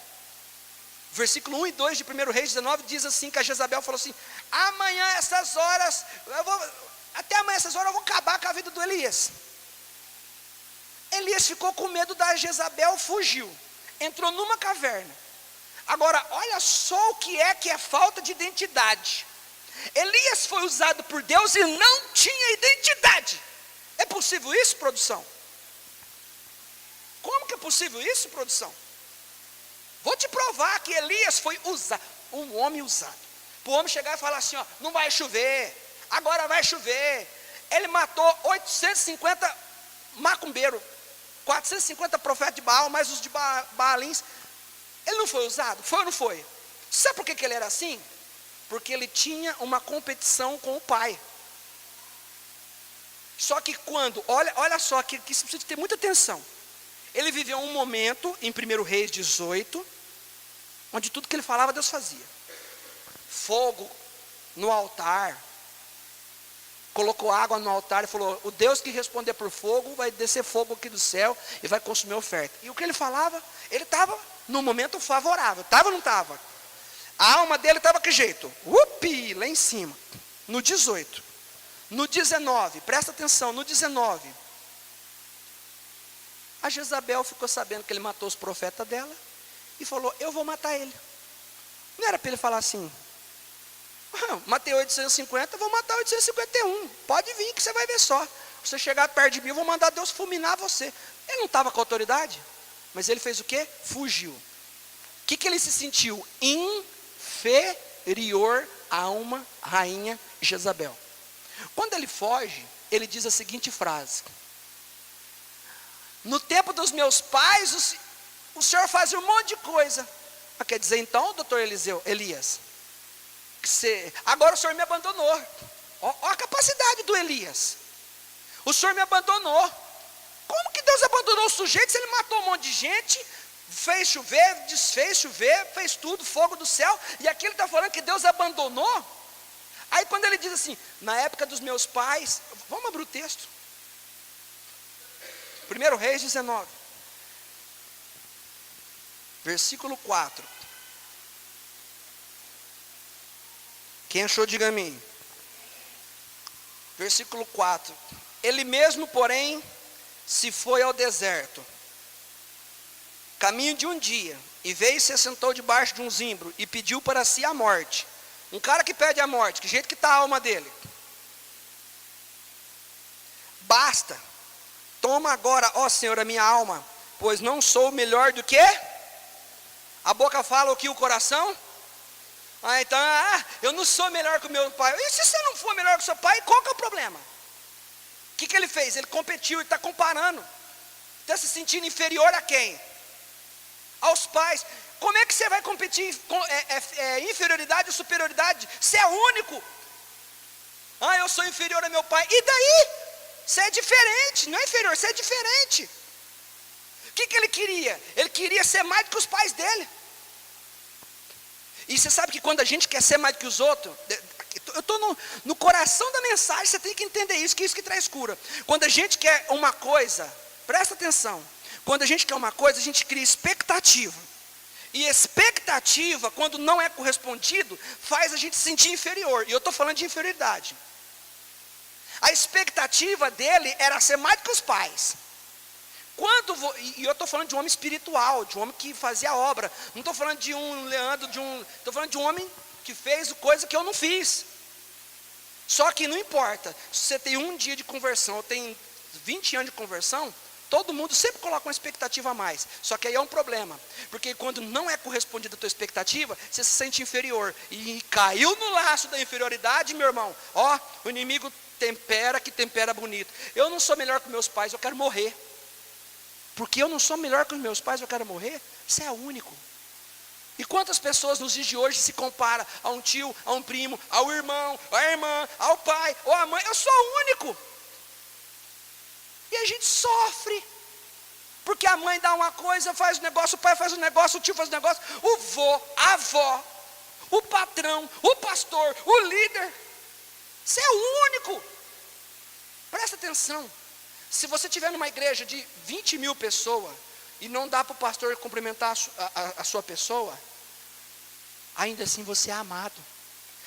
Versículo 1 e 2 de 1 Reis 19 diz assim, que a Jezabel falou assim, amanhã essas horas, até amanhã essas horas eu vou acabar com a vida do Elias. Elias ficou com medo da Jezabel, fugiu, entrou numa caverna. Agora, olha só o que é falta de identidade. Elias foi usado por Deus e não tinha identidade. É possível isso, produção? Como que é possível isso, produção? Vou te provar que Elias foi usado, um homem usado. Para o homem chegar e falar assim, ó, não vai chover, agora vai chover. Ele matou 850 macumbeiros, 450 profetas de Baal, mais os de Baalins. Ele não foi usado? Foi ou não foi? Sabe por que ele era assim? Porque ele tinha uma competição com o pai. Só que quando, olha só, que isso precisa ter muita atenção. Ele viveu um momento, em 1 Reis 18, onde tudo que ele falava, Deus fazia. Fogo no altar. Colocou água no altar e falou, o Deus que responder por fogo, vai descer fogo aqui do céu e vai consumir a oferta. E o que ele falava, ele estava no momento favorável. Estava ou não estava? A alma dele estava que jeito? Lá em cima. No 18. No 19, presta atenção, no 19. A Jezabel ficou sabendo que ele matou os profetas dela e falou, eu vou matar ele. Não era para ele falar assim, matei 850, vou matar 851. Pode vir que você vai ver só. Se você chegar perto de mim, eu vou mandar Deus fulminar você. Ele não estava com autoridade, mas ele fez o quê? Fugiu. O que ele se sentiu? Inferior a uma rainha Jezabel. Quando ele foge, ele diz a seguinte frase: no tempo dos meus pais, o senhor fazia um monte de coisa. Quer dizer então, doutor Elias, agora o senhor me abandonou. Olha a capacidade do Elias. O senhor me abandonou. Como que Deus abandonou o sujeito se ele matou um monte de gente, fez chover, desfez chover, fez tudo, fogo do céu, e aqui ele está falando que Deus abandonou? Aí quando ele diz assim, na época dos meus pais, vamos abrir o texto. 1 Reis 19, versículo 4. Quem achou, diga a mim. Versículo 4. Ele mesmo, porém, se foi ao deserto, caminho de um dia, e veio e se assentou debaixo de um zimbro, e pediu para si a morte. Um cara que pede a morte, que jeito que está a alma dele? Basta, toma agora, ó Senhor, a minha alma, pois não sou melhor do que? A boca fala o que o coração? Então, eu não sou melhor que o meu pai. E se você não for melhor que o seu pai, qual que é o problema? O que ele fez? Ele competiu, ele está comparando. Está se sentindo inferior a quem? Aos pais. Como é que você vai competir com inferioridade ou superioridade? Você é único. Eu sou inferior a meu pai. E daí? Você é diferente, não é inferior, você é diferente. O que ele queria? Ele queria ser mais do que os pais dele. E você sabe que quando a gente quer ser mais do que os outros, eu estou no coração da mensagem, você tem que entender isso, que é isso que traz cura. Quando a gente quer uma coisa, presta atenção, quando a gente quer uma coisa, a gente cria expectativa. E expectativa, quando não é correspondido, faz a gente se sentir inferior. E eu estou falando de inferioridade. A expectativa dele era ser mais do que os pais. E eu estou falando de um homem espiritual, de um homem que fazia obra. Não estou falando de um Leandro, estou falando de um homem que fez coisa que eu não fiz. Só que não importa, se você tem um dia de conversão, ou tem 20 anos de conversão, todo mundo sempre coloca uma expectativa a mais. Só que aí é um problema, porque quando não é correspondida a tua expectativa, você se sente inferior. E caiu no laço da inferioridade, meu irmão. O inimigo tempera, que tempera bonito. Eu não sou melhor que meus pais, eu quero morrer. Porque eu não sou melhor que os meus pais, eu quero morrer. Você é único. E quantas pessoas nos dias de hoje se compara a um tio, a um primo, ao irmão, à irmã, ao pai ou à mãe? Eu sou único. E a gente sofre. Porque a mãe dá uma coisa, faz um negócio, o pai faz um negócio, o tio faz um negócio, o vô, a avó, o patrão, o pastor, o líder. Você é o único. Presta atenção. Se você estiver numa igreja de 20 mil pessoas e não dá para o pastor cumprimentar a sua pessoa, ainda assim você é amado.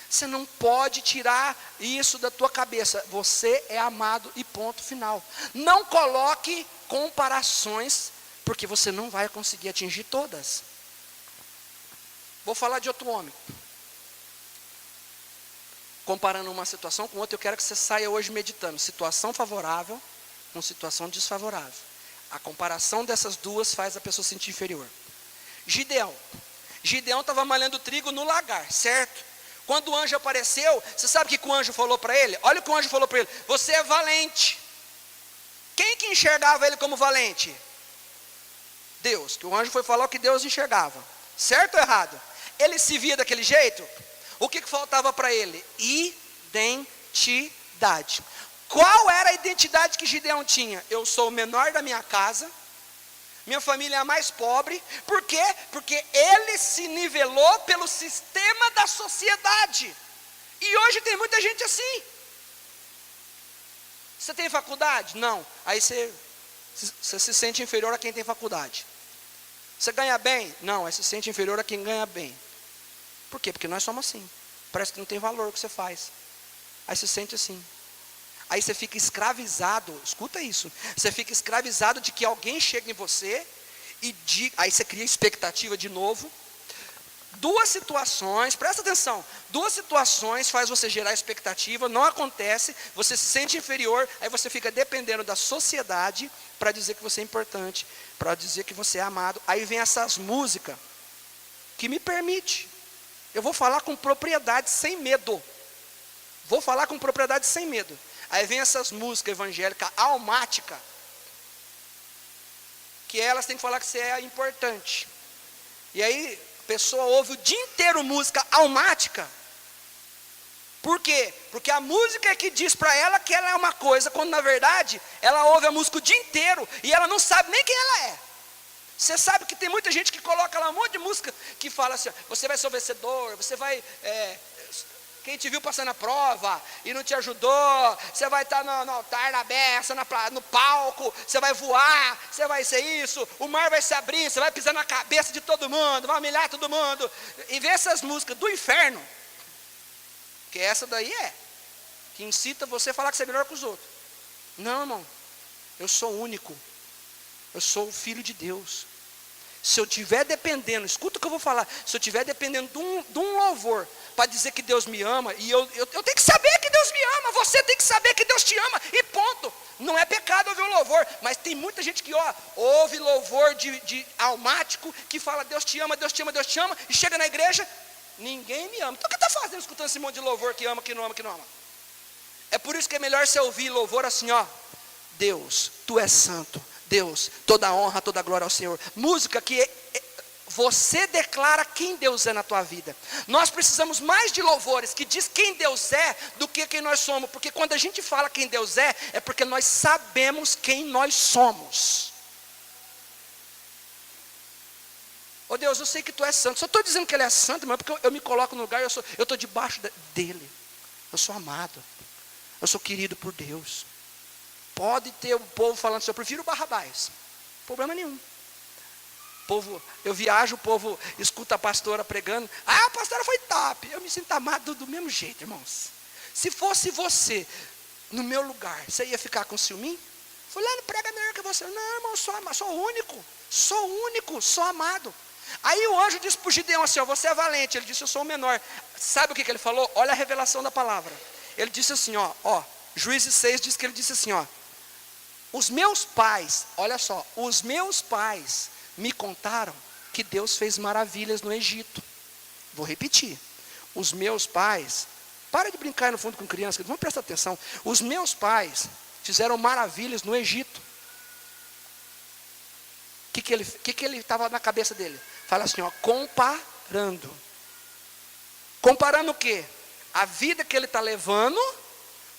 Você não pode tirar isso da tua cabeça. Você é amado e ponto final. Não coloque comparações, porque você não vai conseguir atingir todas. Vou falar de outro homem. Comparando uma situação com outra, eu quero que você saia hoje meditando. Situação favorável com situação desfavorável. A comparação dessas duas faz a pessoa se sentir inferior. Gideão estava malhando trigo no lagar, certo? Quando o anjo apareceu, você sabe o que o anjo falou para ele? Olha o que o anjo falou para ele: você é valente. Quem que enxergava ele como valente? Deus. Que o anjo foi falar o que Deus enxergava. Certo ou errado? Ele se via daquele jeito? O que faltava para ele? Identidade. Qual era a identidade que Gideão tinha? Eu sou o menor da minha casa, minha família é a mais pobre. Por quê? Porque ele se nivelou pelo sistema da sociedade. E hoje tem muita gente assim. Você tem faculdade? Não. Aí você se sente inferior a quem tem faculdade. Você ganha bem? Não. Aí você se sente inferior a quem ganha bem. Por quê? Porque nós somos assim. Parece que não tem valor o que você faz. Aí você se sente assim. Aí você fica escravizado, escuta isso, você fica escravizado de que alguém chegue em você, aí você cria expectativa de novo. Duas situações, presta atenção, duas situações faz você gerar expectativa, não acontece, você se sente inferior, aí você fica dependendo da sociedade para dizer que você é importante, para dizer que você é amado. Aí vem essas músicas, que me permite, eu vou falar com propriedade, sem medo. Vou falar com propriedade sem medo. Aí vem essas músicas evangélicas almáticas, que elas têm que falar que você é importante. E aí a pessoa ouve o dia inteiro música almática. Por quê? Porque a música é que diz para ela que ela é uma coisa, quando na verdade ela ouve a música o dia inteiro e ela não sabe nem quem ela é. Você sabe que tem muita gente que coloca lá um monte de música que fala assim, você vai ser o vencedor, você vai... quem te viu passando a prova e não te ajudou, você vai estar no altar, na beça, no palco, você vai voar, você vai ser isso, o mar vai se abrir, você vai pisar na cabeça de todo mundo, vai humilhar todo mundo. E vê essas músicas do inferno, que essa daí que incita você a falar que você é melhor que os outros. Não, irmão, eu sou único, eu sou o filho de Deus. Se eu estiver dependendo, escuta o que eu vou falar, se eu estiver dependendo de um louvor, para dizer que Deus me ama, e eu tenho que saber que Deus me ama, você tem que saber que Deus te ama, e ponto. Não é pecado ouvir o louvor, mas tem muita gente que ouve louvor de almático, que fala Deus te ama, Deus te ama, Deus te ama, e chega na igreja, ninguém me ama. Então o que está fazendo escutando esse monte de louvor que ama, que não ama, que não ama? É por isso que é melhor você ouvir louvor assim, Deus, Tu és santo. Deus, toda a honra, toda a glória ao Senhor. Música que você declara quem Deus é na tua vida. Nós precisamos mais de louvores que diz quem Deus é do que quem nós somos. Porque quando a gente fala quem Deus é porque nós sabemos quem nós somos. Deus, eu sei que Tu és santo. Só estou dizendo que Ele é santo, mas porque eu me coloco no lugar, eu estou debaixo dEle. Eu sou amado. Eu sou querido por Deus. Pode ter o povo falando assim, eu prefiro Barrabás. Problema nenhum. Eu viajo, o povo escuta a pastora pregando. A pastora foi top. Eu me sinto amado do mesmo jeito, irmãos. Se fosse você no meu lugar, você ia ficar com ciúme? Fulano prega melhor que você. Não, irmão, sou único, sou amado. Aí o anjo disse para o Gideão assim, você é valente. Ele disse, eu sou o menor. Sabe o que ele falou? Olha a revelação da palavra. Ele disse assim, Juízes 6 diz que ele disse assim, os meus pais, olha só, os meus pais me contaram que Deus fez maravilhas no Egito. Vou repetir. Os meus pais, para de brincar no fundo com crianças, vamos prestar atenção. Os meus pais fizeram maravilhas no Egito. O que ele estava na cabeça dele? Fala assim, comparando. Comparando o quê? A vida que ele está levando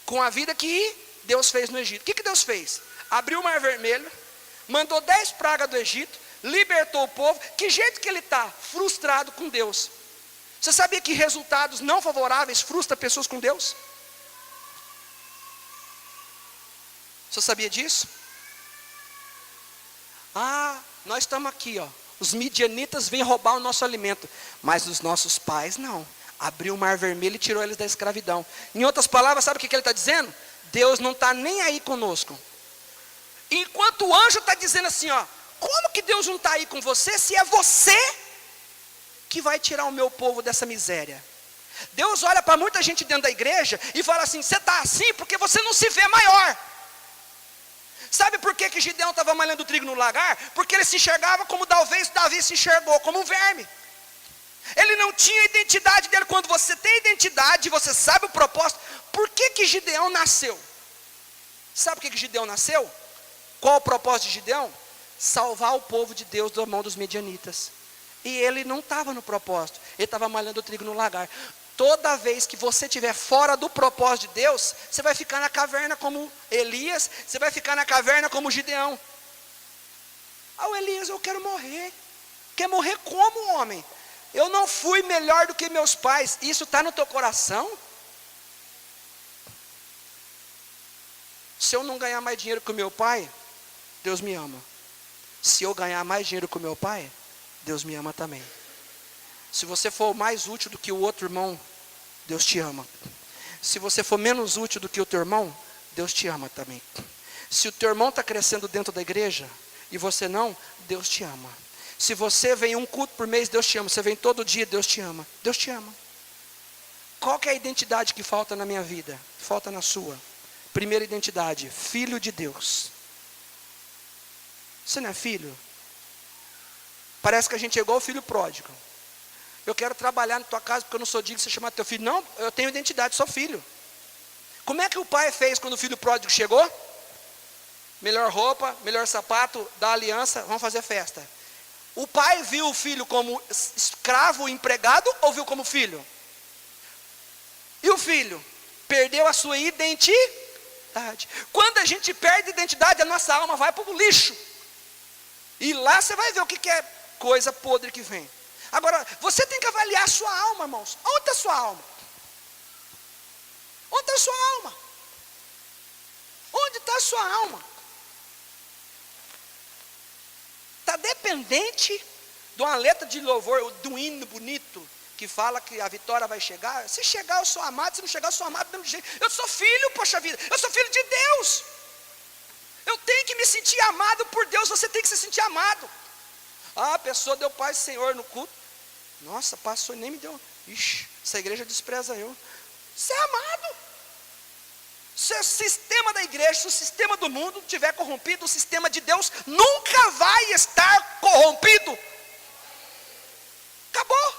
com a vida que Deus fez no Egito. O que Deus fez? Abriu o Mar Vermelho, mandou 10 pragas do Egito, libertou o povo. Que jeito que ele está? Frustrado com Deus. Você sabia que resultados não favoráveis frustram pessoas com Deus? Você sabia disso? Nós estamos aqui, os midianitas vêm roubar o nosso alimento, mas os nossos pais não. Abriu o Mar Vermelho e tirou eles da escravidão. Em outras palavras, sabe o que ele está dizendo? Deus não está nem aí conosco. Enquanto o anjo está dizendo assim, como que Deus não está aí com você, se é você que vai tirar o meu povo dessa miséria? Deus olha para muita gente dentro da igreja e fala assim, você está assim porque você não se vê maior. Sabe por que Gideão estava malhando trigo no lagar? Porque ele se enxergava como talvez Davi se enxergou, como um verme. Ele não tinha identidade dele. Quando você tem identidade, você sabe o propósito. Por que Gideão nasceu? Sabe por que Gideão nasceu? Qual o propósito de Gideão? Salvar o povo de Deus da mão dos medianitas. E ele não estava no propósito. Ele estava malhando trigo no lagar. Toda vez que você estiver fora do propósito de Deus, você vai ficar na caverna como Elias, você vai ficar na caverna como Gideão. O Elias, eu quero morrer. Quer morrer como, homem? Eu não fui melhor do que meus pais. Isso está no teu coração? Se eu não ganhar mais dinheiro que o meu pai, Deus me ama. Se eu ganhar mais dinheiro que o meu pai, Deus me ama também. Se você for mais útil do que o outro irmão, Deus te ama. Se você for menos útil do que o teu irmão, Deus te ama também. Se o teu irmão está crescendo dentro da igreja e você não, Deus te ama. Se você vem um culto por mês, Deus te ama. Você vem todo dia, Deus te ama. Deus te ama. Qual que é a identidade que falta na minha vida? Falta na sua. Primeira identidade, filho de Deus. Você não é filho? Parece que a gente é igual o filho pródigo. Eu quero trabalhar na tua casa porque eu não sou digno de ser chamado teu filho. Não, eu tenho identidade, sou filho. Como é que o pai fez quando o filho pródigo chegou? Melhor roupa, melhor sapato, da aliança, vamos fazer festa. O pai viu o filho como escravo, empregado, ou viu como filho? E o filho perdeu a sua identidade. Quando a gente perde a identidade, a nossa alma vai para o lixo. E lá você vai ver o que é coisa podre que vem. Agora, você tem que avaliar a sua alma, irmãos. Onde está a sua alma? Onde está a sua alma? Onde está a sua alma? Está dependente de uma letra de louvor, de um hino bonito, que fala que a vitória vai chegar. Se chegar eu sou amado, se não chegar eu sou amado do mesmo jeito. Eu sou filho, poxa vida, eu sou filho de Deus. Eu tenho que me sentir amado por Deus, você tem que se sentir amado. Ah, a pessoa deu paz ao Senhor no culto. Nossa, passou e nem me deu. Ixi, essa igreja despreza eu. Você é amado. Se o sistema da igreja, se o sistema do mundo estiver corrompido, o sistema de Deus nunca vai estar corrompido. Acabou.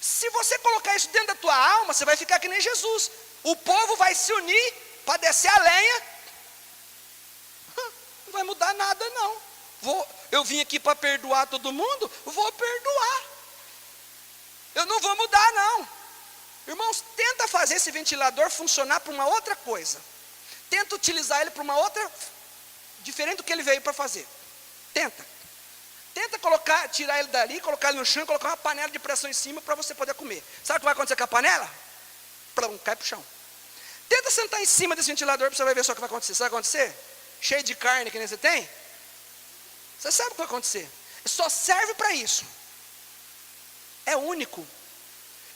Se você colocar isso dentro da tua alma, você vai ficar que nem Jesus. O povo vai se unir para descer a lenha. Não vai mudar nada não. Eu vim aqui para perdoar todo mundo, vou perdoar. Eu não vou mudar não. Irmãos, tenta fazer esse ventilador funcionar para uma outra coisa. Tenta utilizar ele para uma outra, diferente do que ele veio para fazer. Tenta tirar ele dali, colocar ele no chão, colocar uma panela de pressão em cima para você poder comer. Sabe o que vai acontecer com a panela? Plum, cai para o chão. Tenta sentar em cima desse ventilador para você vai ver só o que vai acontecer. Sabe o que vai acontecer? Cheio de carne que nem você tem? Você sabe o que vai acontecer. Só serve para isso. É único.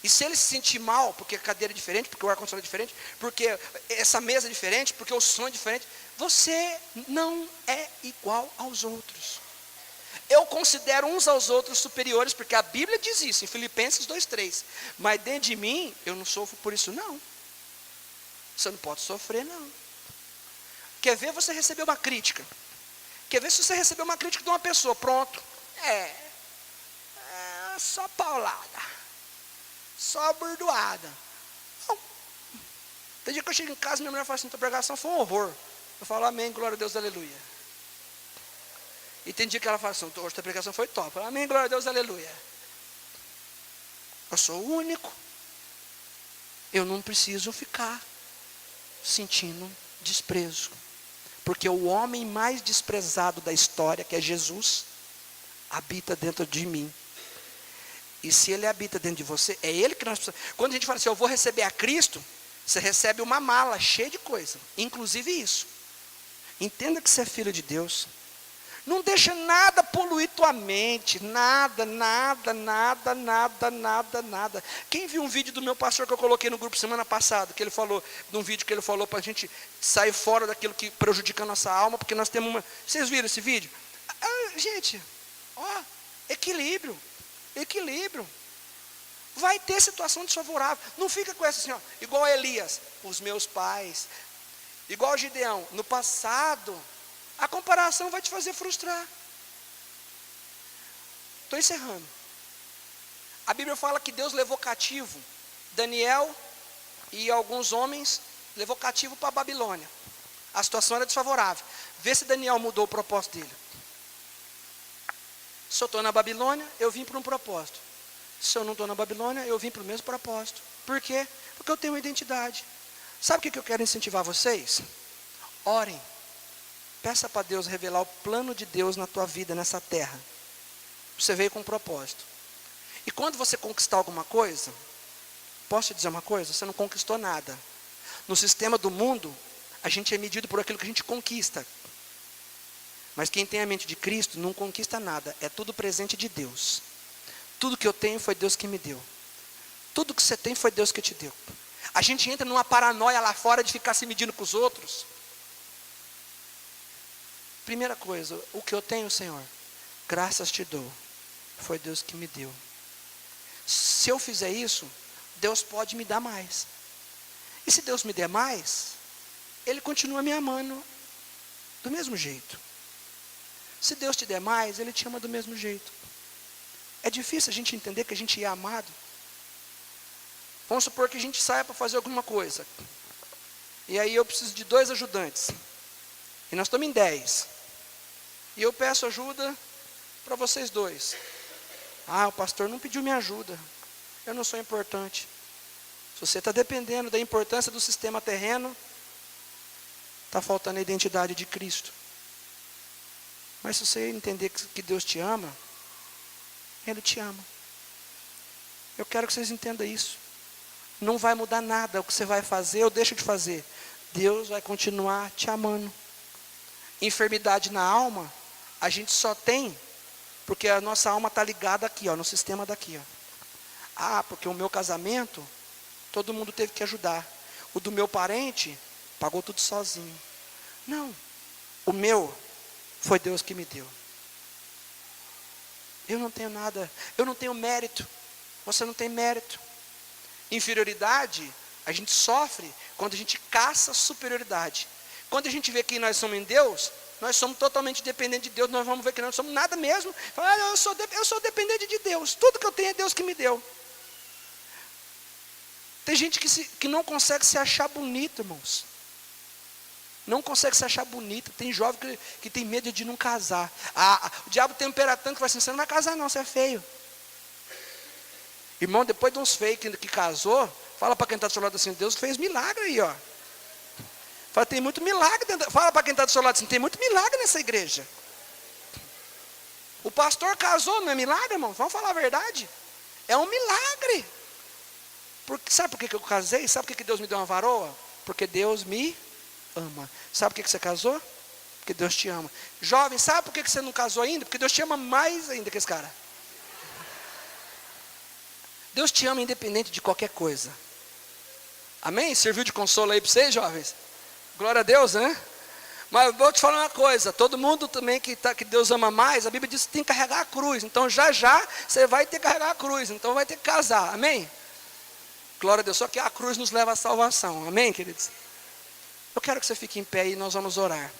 E se ele se sentir mal, porque a cadeira é diferente, porque o ar-condicionado é diferente, porque essa mesa é diferente, porque o som é diferente, você não é igual aos outros. Eu considero uns aos outros superiores, porque a Bíblia diz isso, em Filipenses 2:3. Mas dentro de mim, eu não sofro por isso não. Você não pode sofrer não. Quer ver você receber uma crítica? Quer ver se você receber uma crítica de uma pessoa? Pronto. Só paulada. Só burdoada. Tem dia que eu chego em casa, minha mulher fala assim, tua pregação foi um horror. Eu falo, amém, glória a Deus, aleluia. E tem dia que ela fala assim, hoje tua pregação foi top. Eu falo, amém, glória a Deus, aleluia. Eu sou o único. Eu não preciso ficar sentindo desprezo. Porque o homem mais desprezado da história, que é Jesus, habita dentro de mim. E se ele habita dentro de você, é ele que nós precisamos. Quando a gente fala assim, eu vou receber a Cristo, você recebe uma mala cheia de coisa, inclusive isso. Entenda que você é filho de Deus. Não deixa nada poluir tua mente, nada. Quem viu um vídeo do meu pastor que eu coloquei no grupo semana passada, que ele falou, de um vídeo que ele falou para a gente sair fora daquilo que prejudica a nossa alma, porque nós temos uma... Vocês viram esse vídeo? Gente, equilíbrio. Vai ter situação desfavorável. Não fica com essa assim, igual a Elias, os meus pais, igual a Gideão, no passado. A comparação vai te fazer frustrar. Estou encerrando. A Bíblia fala que Deus levou cativo Daniel e alguns homens, levou cativo para a Babilônia. A situação era desfavorável. Vê se Daniel mudou o propósito dele. Se eu estou na Babilônia, eu vim para um propósito. Se eu não estou na Babilônia, eu vim para o mesmo propósito. Por quê? Porque eu tenho uma identidade. Sabe o que eu quero incentivar vocês? Orem. Peça para Deus revelar o plano de Deus na tua vida, nessa terra. Você veio com um propósito. E quando você conquistar alguma coisa, posso te dizer uma coisa? Você não conquistou nada. No sistema do mundo, a gente é medido por aquilo que a gente conquista. Mas quem tem a mente de Cristo não conquista nada. É tudo presente de Deus. Tudo que eu tenho foi Deus que me deu. Tudo que você tem foi Deus que te deu. A gente entra numa paranoia lá fora de ficar se medindo com os outros. Primeira coisa, o que eu tenho, Senhor, graças te dou. Foi Deus que me deu. Se eu fizer isso, Deus pode me dar mais. E se Deus me der mais, Ele continua me amando do mesmo jeito. Se Deus te der mais, Ele te ama do mesmo jeito. É difícil a gente entender que a gente é amado. Vamos supor que a gente saia para fazer alguma coisa. E aí eu preciso de 2 ajudantes. E nós estamos em 10. E eu peço ajuda para vocês 2. Ah, o pastor não pediu minha ajuda. Eu não sou importante. Se você está dependendo da importância do sistema terreno, está faltando a identidade de Cristo. Mas se você entender que Deus te ama, Ele te ama. Eu quero que vocês entendam isso. Não vai mudar nada o que você vai fazer ou deixa de fazer. Deus vai continuar te amando. Enfermidade na alma, a gente só tem porque a nossa alma está ligada aqui, ó, no sistema daqui. Ó. Ah, porque o meu casamento, todo mundo teve que ajudar. O do meu parente, pagou tudo sozinho. Não, o meu foi Deus que me deu. Eu não tenho nada, eu não tenho mérito. Você não tem mérito. Inferioridade, a gente sofre quando a gente caça superioridade. Quando a gente vê que nós somos em Deus, nós somos totalmente dependentes de Deus, nós vamos ver que nós não somos nada mesmo. Fala, eu sou dependente de Deus, tudo que eu tenho é Deus que me deu. Tem gente que não consegue se achar bonito, irmãos. Não consegue se achar bonito. Tem jovem que tem medo de não casar. O diabo tempera tanto que vai assim, você não vai casar não, você é feio. Irmão, depois de uns feios que casou, fala para quem está do seu lado assim, Deus fez milagre aí, ó. Fala, tem muito milagre dentro. Fala para quem está do seu lado assim, tem muito milagre nessa igreja. O pastor casou, não é milagre, irmão? Vamos falar a verdade. É um milagre. Sabe por que eu casei? Sabe por que Deus me deu uma varoa? Porque Deus me ama. Sabe por que você casou? Porque Deus te ama. Jovem, sabe por que você não casou ainda? Porque Deus te ama mais ainda que esse cara. Deus te ama independente de qualquer coisa. Amém? Serviu de consolo aí para vocês, jovens? Glória a Deus, né? Mas vou te falar uma coisa. Todo mundo também que Deus ama mais, a Bíblia diz que tem que carregar a cruz. Então já você vai ter que carregar a cruz. Então vai ter que casar. Amém? Glória a Deus. Só que a cruz nos leva à salvação. Amém, queridos? Eu quero que você fique em pé e nós vamos orar.